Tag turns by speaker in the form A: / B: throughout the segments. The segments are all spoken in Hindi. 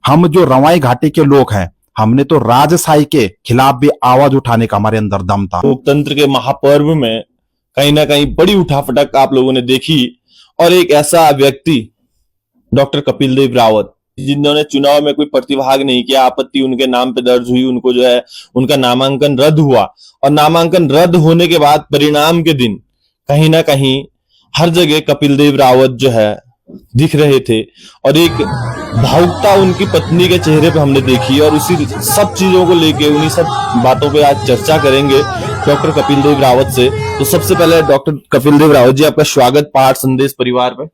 A: हम जो रवाई घाटी के लोग हैं, हमने तो राजशाही के खिलाफ भी आवाज उठाने का हमारे अंदर दम था।
B: लोकतंत्र के महापर्व में कहीं ना कहीं बड़ी उठाफटक आप लोगों ने देखी, और एक ऐसा व्यक्ति डॉक्टर कपिल देव रावत, जिन्होंने चुनाव में कोई प्रतिभाग नहीं किया, आपत्ति उनके नाम पे दर्ज हुई, उनको जो है उनका नामांकन रद्द हुआ, और नामांकन रद्द होने के बाद परिणाम के दिन कहीं ना कहीं हर जगह कपिल देव रावत जो है दिख रहे थे, और एक भावुकता उनकी पत्नी के चेहरे पे हमने देखी, और उसी सब चीजों को लेके उन्हीं सब बातों पे आज चर्चा करेंगे डॉक्टर कपिल देव रावत से। तो सबसे पहले डॉक्टर कपिल देव रावत जी, आपका स्वागत पहाड़ संदेश परिवार पे।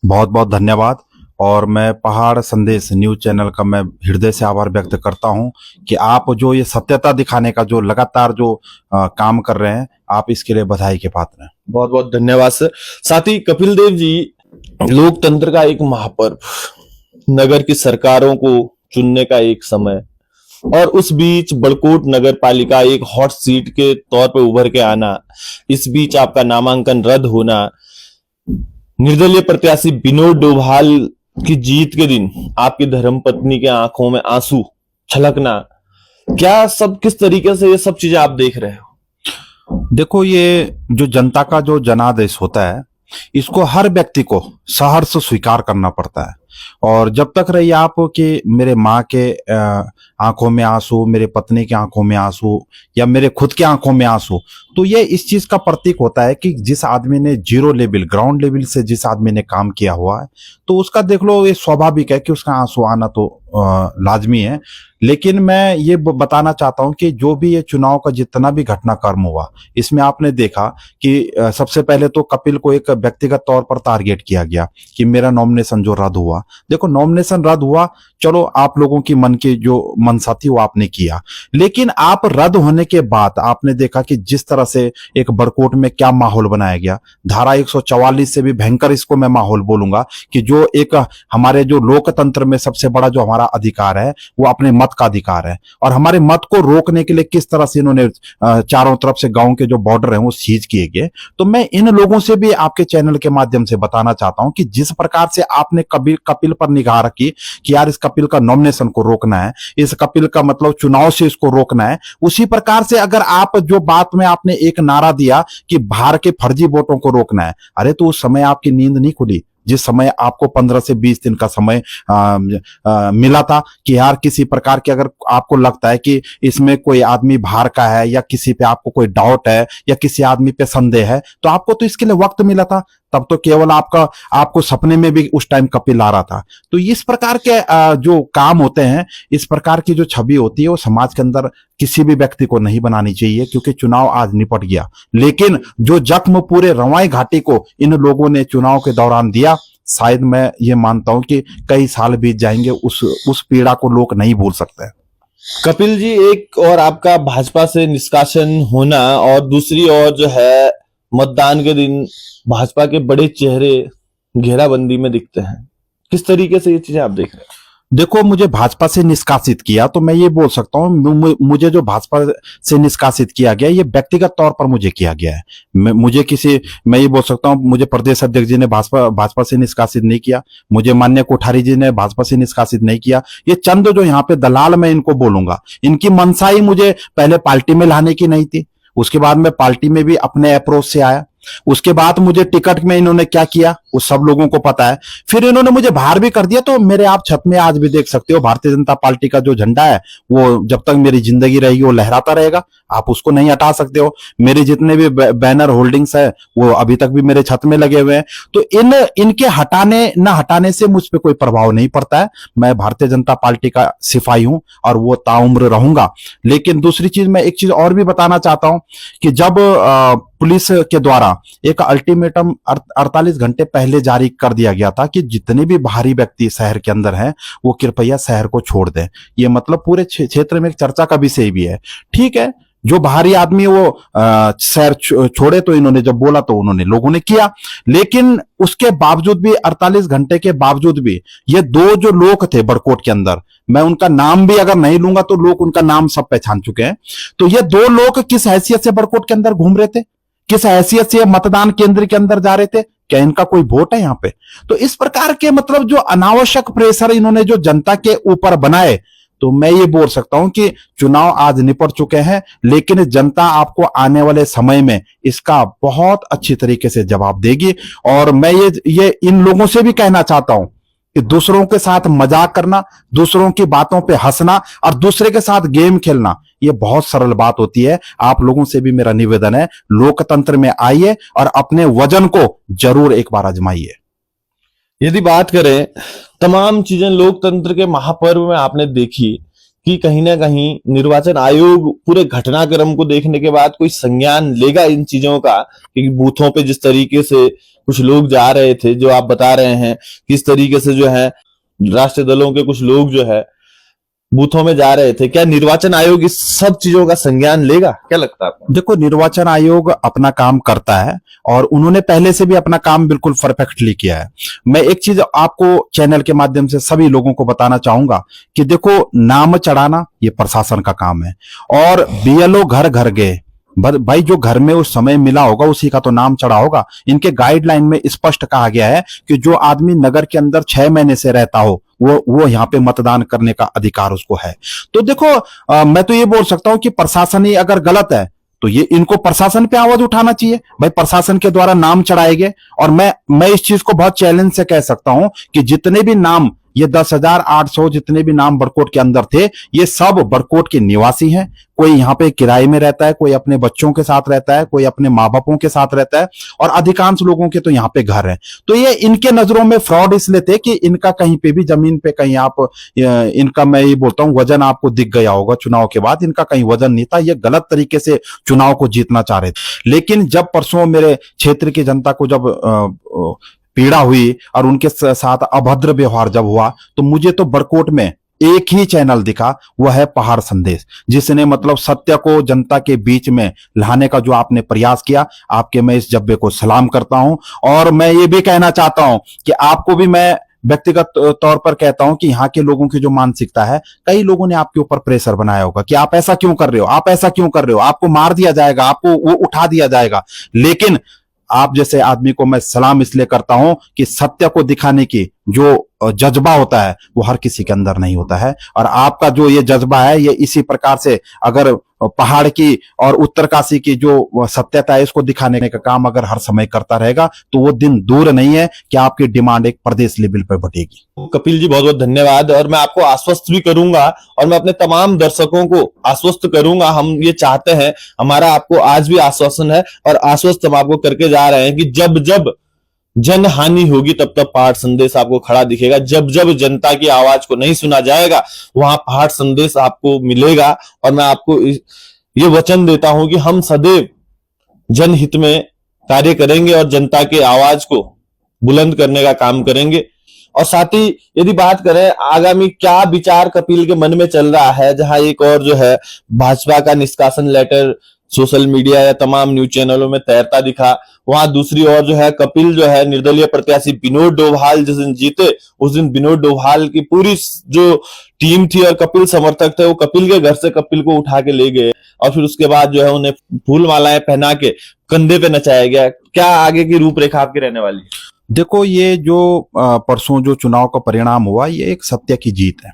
A: बहुत बहुत धन्यवाद। और मैं पहाड़ संदेश न्यूज चैनल का मैं हृदय से आभार व्यक्त करता हूं कि आप जो ये सत्यता दिखाने का जो लगातार जो काम कर रहे हैं, आप इसके लिए बधाई के पात्र हैं।
B: बहुत बहुत धन्यवाद सर। साथ ही कपिल देव जी, लोकतंत्र का एक महापर्व, नगर की सरकारों को चुनने का एक समय, और उस बीच बड़कोट नगर पालिका एक हॉट सीट के तौर पे उभर के आना, इस बीच आपका नामांकन रद्द होना, निर्दलीय प्रत्याशी विनोद डोभाल की जीत के दिन आपकी धर्मपत्नी के आंखों में आंसू छलकना, क्या सब किस तरीके से ये सब चीजें आप देख रहे हो?
A: देखो, ये जो जनता का जो जनादेश होता है, इसको हर व्यक्ति को सहर्ष स्वीकार करना पड़ता है। और जब तक रही आप कि मेरे माँ के आंखों में आंसू, मेरे पत्नी की आंखों में आंसू, या मेरे खुद की आंखों में आंसू, तो ये इस चीज का प्रतीक होता है कि जिस आदमी ने जीरो लेवल, ग्राउंड लेवल से जिस आदमी ने काम किया हुआ है, तो उसका देख लो, ये स्वाभाविक है कि उसका आंसू आना तो लाजमी है। लेकिन मैं ये बताना चाहता हूं कि जो भी ये चुनाव का जितना भी घटनाक्रम हुआ, इसमें आपने देखा कि सबसे पहले तो कपिल को एक व्यक्तिगत तौर पर टारगेट किया गया कि मेरा नॉमिनेशन जो रद्द हुआ। देखो, नॉमिनेशन रद्द हुआ, चलो आप लोगों की मन की जो मनसा थी वो आपने किया, लेकिन आप रद्द होने के बाद आपने देखा कि जिस तरह से एक बड़कोट में क्या माहौल बनाया गया, धारा 144 से भी भयंकर इसको मैं माहौल बोलूंगा, कि जो एक हमारे जो लोकतंत्र में सबसे बड़ा जो हमारा अधिकार है वो अपने मत का अधिकार है, और हमारे मत को रोकने के लिए किस तरह से इन्होंने चारों तरफ से गांव के जो बॉर्डर हैं वो सीज किए गए। तो मैं इन लोगों से भी आपके चैनल के माध्यम से बताना चाहता हूं कि जिस प्रकार से आपने कपिल पर निगाह रखी कि यार इस कपिल का नॉमिनेशन को रोकना है, इस कपिल का मतलब चुनाव से इसको रोकना है, उसी प्रकार से अगर आप जो बात में आपने एक नारा दिया कि बाहर के फर्जी वोटों को रोकना है, अरे तो उस समय आपकी नींद नहीं खुली, जिस समय आपको 15 से 20 दिन का समय मिला था कि यार किसी प्रकार के अगर आपको लगता है कि इसमें कोई आदमी बाहर का है, या किसी पे आपको कोई डाउट है, या किसी आदमी पे संदेह है, तो आपको तो इसके लिए वक्त मिला था। तब तो केवल आपको सपने में भी उस टाइम कपिल आ रहा था। तो इस प्रकार के जो काम होते हैं, इस प्रकार की जो छवि होती है, वो समाज के अंदर किसी भी व्यक्ति को नहीं बनानी चाहिए, क्योंकि चुनाव आज निपट गया, लेकिन जो जख्म पूरे रवाई घाटी को इन लोगों ने चुनाव के दौरान दिया, शायद मैं ये मानता हूं कि कई साल बीत जाएंगे, उस पीड़ा को लोग नहीं भूल सकते।
B: कपिल जी, एक और आपका भाजपा से निष्कासन होना, और दूसरी ओर जो है मतदान के दिन भाजपा के बड़े चेहरे घेराबंदी में दिखते हैं, किस तरीके से ये चीजें आप देख रहे हैं?
A: देखो, मुझे भाजपा से निष्कासित किया तो मैं ये बोल सकता हूँ, मुझे जो भाजपा से निष्कासित किया गया, ये व्यक्तिगत तौर पर मुझे किया गया है। मैं ये बोल सकता हूँ, मुझे प्रदेश अध्यक्ष जी ने भाजपा से निष्कासित नहीं किया, मुझे माननीय कोठारी जी ने भाजपा से निष्कासित नहीं किया। ये चंद जो यहाँ पे दलाल, मैं इनको बोलूंगा, इनकी मनसा ही मुझे पहले पार्टी में लाने की नहीं थी, उसके बाद मैं पार्टी में भी अपने अप्रोच से आया, उसके बाद मुझे टिकट में इन्होंने क्या किया वो सब लोगों को पता है, फिर इन्होंने मुझे बाहर भी कर दिया। तो मेरे आप छत में आज भी देख सकते हो, भारतीय जनता पार्टी का जो झंडा है वो जब तक मेरी जिंदगी रहेगी वो लहराता रहेगा, आप उसको नहीं हटा सकते हो। मेरे जितने भी बैनर होल्डिंग्स है वो अभी तक भी मेरे छत में लगे हुए हैं। तो इनके हटाने ना हटाने से मुझ पर कोई प्रभाव नहीं पड़ता है। मैं भारतीय जनता पार्टी का सिपाही हूं और वो ताउम्र रहूंगा। लेकिन दूसरी चीज, मैं एक चीज और भी बताना चाहता हूं कि जब पुलिस के द्वारा एक अल्टीमेटम 48 घंटे पहले जारी कर दिया गया था कि जितने भी बाहरी व्यक्ति शहर के अंदर हैं वो कृपया शहर को छोड़ दें, ये मतलब पूरे क्षेत्र में एक चर्चा का विषय भी है। ठीक है, जो बाहरी आदमी वो शहर छोड़े, तो इन्होंने जब बोला तो उन्होंने लोगों ने किया, लेकिन उसके बावजूद भी 48 घंटे के बावजूद भी ये दो जो लोग थे बड़कोट के अंदर, मैं उनका नाम भी अगर नहीं लूंगा तो लोग उनका नाम सब पहचान चुके हैं। तो ये दो लोग किस हैसियत से बड़कोट के अंदर घूम रहे थे, किस हैसियत से मतदान केंद्र के अंदर जा रहे थे, क्या इनका कोई वोट है यहाँ पे? तो इस प्रकार के मतलब जो अनावश्यक प्रेशर इन्होंने जो जनता के ऊपर बनाए, तो मैं ये बोल सकता हूं कि चुनाव आज निपट चुके हैं, लेकिन जनता आपको आने वाले समय में इसका बहुत अच्छी तरीके से जवाब देगी। और मैं ये इन लोगों से भी कहना चाहता हूं कि दूसरों के साथ मजाक करना, दूसरों की बातों पे हंसना और दूसरे के साथ गेम खेलना, ये बहुत सरल बात होती है। आप लोगों से भी मेरा निवेदन है, लोकतंत्र में आइए और अपने वजन को जरूर एक बार आजमाइए।
B: यदि बात करें तमाम चीजें लोकतंत्र के महापर्व में आपने देखी कि कहीं ना कहीं निर्वाचन आयोग पूरे घटनाक्रम को देखने के बाद कोई संज्ञान लेगा इन चीजों का, कि बूथों पे जिस तरीके से कुछ लोग जा रहे थे, जो आप बता रहे हैं किस तरीके से जो है राष्ट्रीय दलों के कुछ लोग जो है बूथों में जा रहे थे, क्या निर्वाचन आयोग इस सब चीजों का संज्ञान लेगा? क्या लगता है आपको?
A: देखो, निर्वाचन आयोग अपना काम करता है और उन्होंने पहले से भी अपना काम बिल्कुल परफेक्टली किया है। मैं एक चीज आपको चैनल के माध्यम से सभी लोगों को बताना चाहूंगा कि देखो, नाम चढ़ाना ये प्रशासन का काम है और बीएलओ घर घर गए, भाई जो घर में उस समय मिला होगा उसी का तो नाम चढ़ा होगा। इनके गाइडलाइन में स्पष्ट कहा गया है कि जो आदमी नगर के अंदर 6 महीने से रहता हो वो यहाँ पे मतदान करने का अधिकार उसको है। तो देखो, मैं तो ये बोल सकता हूं कि प्रशासन ही अगर गलत है तो ये इनको प्रशासन पे आवाज उठाना चाहिए। भाई प्रशासन के द्वारा नाम चढ़ाए गए, और मैं इस चीज को बहुत चैलेंज से कह सकता हूं कि जितने भी नाम, ये 10,800 जितने भी नाम बरकोट के अंदर थे, ये सब बरकोट के निवासी हैं। कोई यहाँ पे किराए में रहता है, कोई अपने बच्चों के साथ रहता है, कोई अपने माँ बापों के साथ रहता है, और अधिकांश लोगों के तो यहाँ पे घर है। तो ये इनके नजरों में फ्रॉड इसलिए थे कि इनका कहीं पे भी जमीन पे कहीं आप इनका, मैं ये बोलता हूँ, वजन आपको दिख गया होगा चुनाव के बाद। इनका कहीं वजन नहीं था, ये गलत तरीके से चुनाव को जीतना चाह रहे थे। लेकिन जब परसों मेरे क्षेत्र की जनता को जब पीड़ा हुई और उनके साथ अभद्र व्यवहार जब हुआ, तो मुझे तो बरकोट में एक ही चैनल दिखा, वह है पहाड़ संदेश, जिसने मतलब सत्य को जनता के बीच में लाने का जो आपने प्रयास किया, आपके मैं इस जज्बे को सलाम करता हूं। और मैं ये भी कहना चाहता हूं कि आपको भी मैं व्यक्तिगत तौर पर कहता हूं कि यहाँ के लोगों की जो मानसिकता है, कई लोगों ने आपके ऊपर प्रेशर बनाया होगा कि आप ऐसा क्यों कर रहे हो, आप ऐसा क्यों कर रहे हो, आपको मार दिया जाएगा, आपको वो उठा दिया जाएगा। लेकिन आप जैसे आदमी को मैं सलाम इसलिए करता हूं कि सत्य को दिखाने की जो जज्बा होता है वो हर किसी के अंदर नहीं होता है, और आपका जो ये जज्बा है, ये इसी प्रकार से अगर पहाड़ की और उत्तरकाशी की जो सत्यता है इसको दिखाने का काम अगर हर समय करता रहेगा, तो वो दिन दूर नहीं है कि आपकी डिमांड एक प्रदेश लेवल पर बढ़ेगी।
B: कपिल जी, बहुत बहुत धन्यवाद। और मैं आपको आश्वस्त भी करूंगा और मैं अपने तमाम दर्शकों को आश्वस्त करूंगा, हम ये चाहते हैं, हमारा आपको आज भी आश्वासन है और आश्वस्त हम आपको करके जा रहे हैं कि जब जब जन हानि होगी तब तब पहाड़ संदेश आपको खड़ा दिखेगा। जब जब जनता की आवाज को नहीं सुना जाएगा, वहां पहाड़ संदेश आपको मिलेगा। और मैं आपको ये वचन देता हूं कि हम सदैव जनहित में कार्य करेंगे और जनता की आवाज को बुलंद करने का काम करेंगे। और साथ ही यदि बात करें आगामी क्या विचार कपिल के मन में चल रहा है, जहां एक और जो है भाजपा का निष्कासन लेटर सोशल मीडिया या तमाम न्यूज चैनलों में तैरता दिखा, वहां दूसरी ओर जो है कपिल जो है निर्दलीय प्रत्याशी विनोद डोभाल जिस दिन जीते, उस दिन विनोद डोभाल की पूरी जो टीम थी और कपिल समर्थक थे, वो कपिल के घर से कपिल को उठा के ले गए और फिर उसके बाद जो है उन्हें फूल मालाएं पहना के कंधे पे नचाया गया। क्या आगे की रूपरेखा आपकी रहने वाली है?
A: देखो, ये जो परसों जो चुनाव का परिणाम हुआ, ये एक सत्य की जीत है,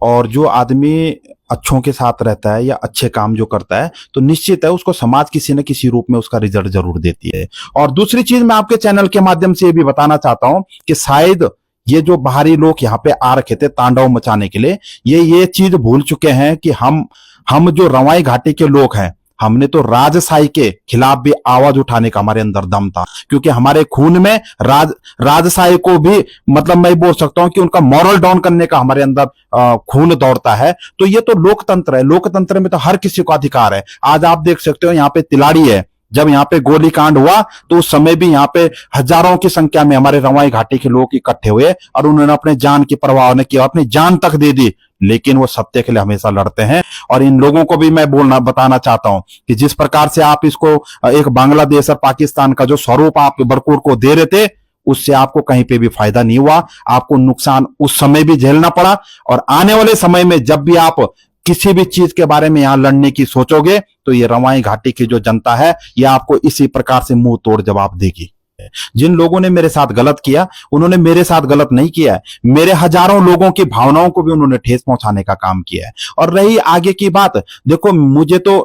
A: और जो आदमी अच्छों के साथ रहता है या अच्छे काम जो करता है, तो निश्चित है उसको समाज किसी न किसी रूप में उसका रिजल्ट जरूर देती है। और दूसरी चीज मैं आपके चैनल के माध्यम से ये भी बताना चाहता हूं कि शायद ये जो बाहरी लोग यहाँ पे आ रखे थे तांडव मचाने के लिए, ये चीज भूल चुके हैं कि हम जो रवाई घाटी के लोग हैं, हमने तो राजशाही के खिलाफ भी आवाज उठाने का हमारे अंदर दम था, क्योंकि हमारे खून में राजशाही को भी मतलब मैं बोल सकता हूं कि उनका मॉरल डाउन करने का हमारे अंदर खून दौड़ता है। तो ये तो लोकतंत्र है, लोकतंत्र में तो हर किसी को अधिकार है। आज आप देख सकते हो यहाँ पे तिलाड़ी है, जब यहाँ पे गोली कांड हुआ तो उस समय भी यहाँ पे हजारों की संख्या में हमारे रवाई घाटी के लोग इकट्ठे हुए और उन्होंने अपने जान की परवाह न की, अपनी जान तक दे दी, लेकिन वो सत्य के लिए हमेशा लड़ते हैं। और इन लोगों को भी मैं बताना चाहता हूं कि जिस प्रकार से आप इसको एक बांग्लादेश और पाकिस्तान का जो स्वरूप आप बरकोट को दे रहे थे, उससे आपको कहीं पे भी फायदा नहीं हुआ, आपको नुकसान उस समय भी झेलना पड़ा। और आने वाले समय में जब भी आप किसी भी चीज के बारे में यहां लड़ने की सोचोगे, तो ये रवाई घाटी की जो जनता है, ये आपको इसी प्रकार से मुंह तोड़ जवाब देगी। जिन लोगों ने मेरे साथ गलत किया उन्होंने मेरे साथ गलत नहीं किया है, मेरे हजारों लोगों की भावनाओं को भी उन्होंने ठेस पहुंचाने का काम किया है। और रही आगे की बात, देखो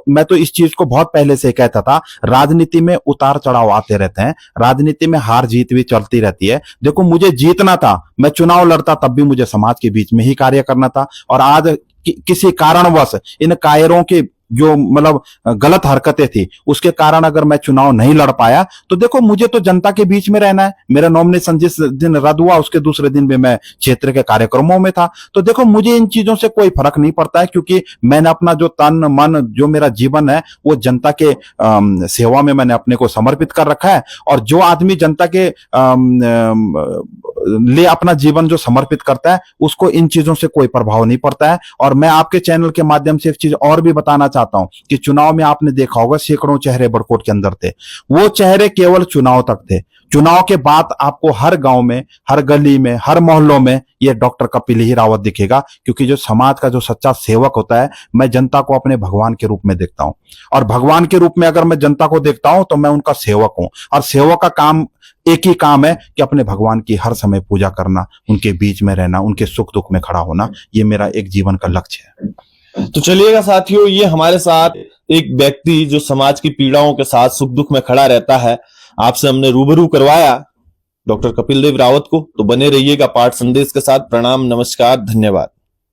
A: मैं तो इस चीज को बहुत पहले से कहता था, राजनीति में उतार चढ़ाव आते रहते हैं, राजनीति में हार जीत भी चलती रहती है। देखो मुझे जीतना था, मैं चुनाव लड़ता तब भी मुझे समाज के बीच में ही कार्य करना था, और आज किसी कारणवश इन कायरों के जो मतलब गलत हरकतें थी उसके कारण अगर मैं चुनाव नहीं लड़ पाया, तो देखो मुझे तो जनता के बीच में रहना है। मेरा नॉमिनेशन जिस दिन रद्द हुआ उसके दूसरे दिन भी मैं क्षेत्र के कार्यक्रमों में था। तो देखो मुझे इन चीजों से कोई फर्क नहीं पड़ता है, क्योंकि मैंने अपना जो तन मन जो मेरा जीवन है वो जनता के सेवा में मैंने अपने को समर्पित कर रखा है। और जो आदमी जनता के लिए अपना जीवन जो समर्पित करता है उसको इन चीजों से कोई प्रभाव नहीं पड़ता है। और मैं आपके चैनल के माध्यम से एक चीज और भी बताना चाहता हूं कि चुनाव में आपने देखा होगा सैकड़ों चेहरे बड़कोट के अंदर थे, वो चेहरे केवल चुनाव तक थे। चुनाव के बाद आपको हर गांव में, हर गली में, हर मोहल्लों में ये डॉक्टर कपिल ही रावत दिखेगा, क्योंकि जो समाज का जो सच्चा सेवक होता है, मैं जनता को अपने भगवान के रूप में देखता हूं, और भगवान के रूप में अगर मैं जनता को देखता हूं तो मैं उनका सेवक हूं। और सेवक का काम एक ही काम है कि अपने भगवान की हर समय पूजा करना, उनके बीच में रहना, उनके सुख दुख में खड़ा होना, ये मेरा एक जीवन का लक्ष्य है।
B: तो चलिएगा साथियों, ये हमारे साथ एक व्यक्ति जो समाज की पीड़ाओं के साथ सुख दुख में खड़ा रहता है, आपसे हमने रूबरू करवाया डॉक्टर कपिल देव रावत को। तो बने रहिएगा पाठ संदेश के साथ। प्रणाम, नमस्कार, धन्यवाद।